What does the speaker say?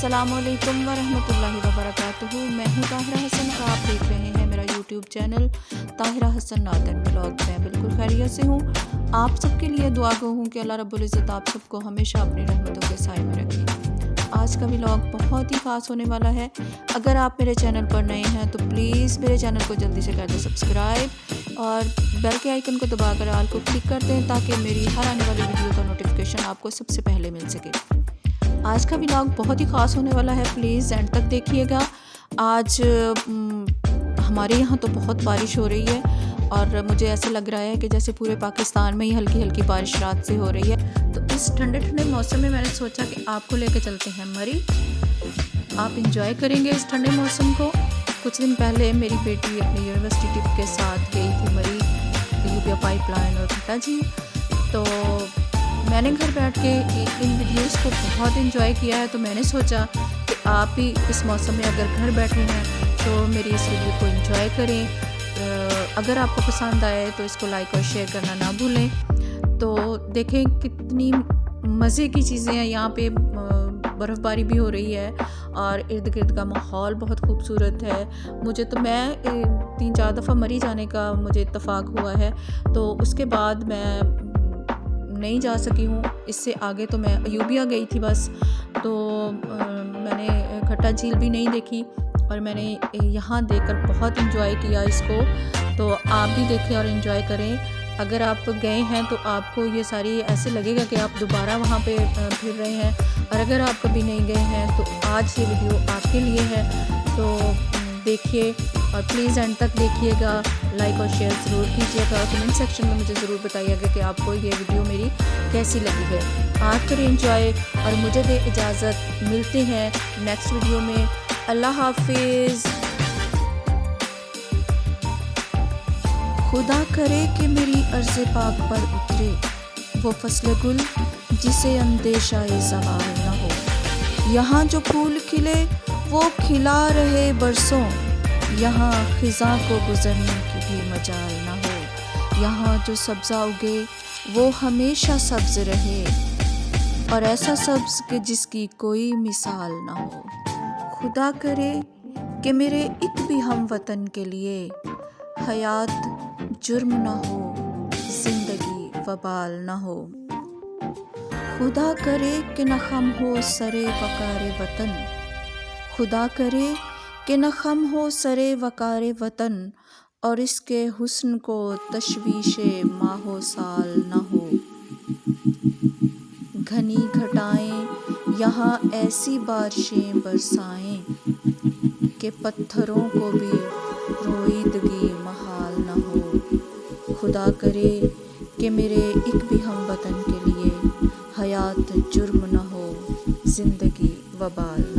अस्सलामुअलैकुम वरहमतुल्लाहि वबरकातुहू। मैं हूँ ताहिरा हसन और आप देख रहे हैं मेरा YouTube channel Tahira Hasan northern vlog. मैं बिल्कुल खैरियत से हूँ। आप सबके लिए दुआ गो हूँ कि अल्लाह रब्बुल इज़्ज़त आप सबको हमेशा अपनी रहमतों के साए में रखे। आज का व्लॉग बहुत ही ख़ास होने वाला है। अगर आप मेरे चैनल पर नए हैं तो प्लीज़ मेरे चैनल को जल्दी से कर दें सब्सक्राइब और बेल के आइकन को दबाकर ऑल को क्लिक कर दें ताकि मेरी हर आने वाली वीडियो का नोटिफिकेशन आपको सबसे पहले मिल सके। आज का व्लॉग बहुत ही ख़ास होने वाला है, प्लीज़ एंड तक देखिएगा। आज हमारे यहाँ तो बहुत बारिश हो रही है और मुझे ऐसा लग रहा है कि जैसे पूरे पाकिस्तान में ही हल्की हल्की बारिश रात से हो रही है। तो इस ठंडे ठंडे मौसम में मैंने सोचा कि आपको लेकर चलते हैं मरी। आप इंजॉय करेंगे इस ठंडे मौसम को। कुछ दिन पहले मेरी बेटी अपनी यूनिवर्सिटी ट्रिप के साथ गई थी मरी, यूबिया पाइपलाइन और खट्टा झील। तो मैंने घर बैठ के इन वीडियोस को बहुत एंजॉय किया है। तो मैंने सोचा कि आप भी इस मौसम में अगर घर बैठे हैं तो मेरी इस वीडियो को एंजॉय करें। अगर आपको पसंद आए तो इसको लाइक और शेयर करना ना भूलें। तो देखें कितनी मज़े की चीज़ें हैं यहाँ पे। बर्फ़बारी भी हो रही है और इर्द गिर्द का माहौल बहुत खूबसूरत है। मुझे तो मैं 3-4 दफ़ा मरी जाने का मुझे इत्तफ़ाक हुआ है, तो उसके बाद मैं नहीं जा सकी हूँ। इससे आगे तो मैं यूबिया गई थी बस। तो मैंने खट्टा झील भी नहीं देखी और मैंने यहाँ देखकर बहुत इंजॉय किया इसको। तो आप भी देखें और इंजॉय करें। अगर आप गए हैं तो आपको ये सारी ऐसे लगेगा कि आप दोबारा वहाँ पे फिर रहे हैं, और अगर आप कभी नहीं गए हैं तो आज ये वीडियो आपके लिए है। तो देखिए और प्लीज़ एंड तक देखिएगा, लाइक और शेयर ज़रूर कीजिएगा और कमेंट सेक्शन में मुझे ज़रूर बताइएगा कि आपको ये वीडियो मेरी कैसी लगी है। आप करें एंजॉय और मुझे दे इजाज़त। मिलते हैं नेक्स्ट वीडियो में। अल्लाह हाफिज़। खुदा करे कि मेरी अर्ज़ पाक पर उतरे वो फस्ल गुल जिसे अंदेशा ज़वाल न हो। यहाँ जो फूल खिले वो खिला रहे बरसों, यहाँ ख़िज़ां को गुज़रने की भी मजाल न हो। यहाँ जो सब्ज़ा उगे वो हमेशा सब्ज़ रहे और ऐसा सब्ज़ कि जिसकी कोई मिसाल न हो। खुदा करे कि मेरे एक भी हम वतन के लिए हयात जुर्म न हो, ज़िंदगी वबाल न हो। खुदा करे कि न खम हो सरे वक़ारे वतन, खुदा करे कि न खम हो सरे वक़ारे वतन और इसके हुस्न को तशवीशे माहो साल न हो। घनी घटाएं यहाँ ऐसी बारिशें बरसाएं कि पत्थरों को भी रोईदगी महाल न हो। खुदा करे कि मेरे एक भी हम वतन के लिए हयात जुर्म न हो, ज़िंदगी वबाल न हो।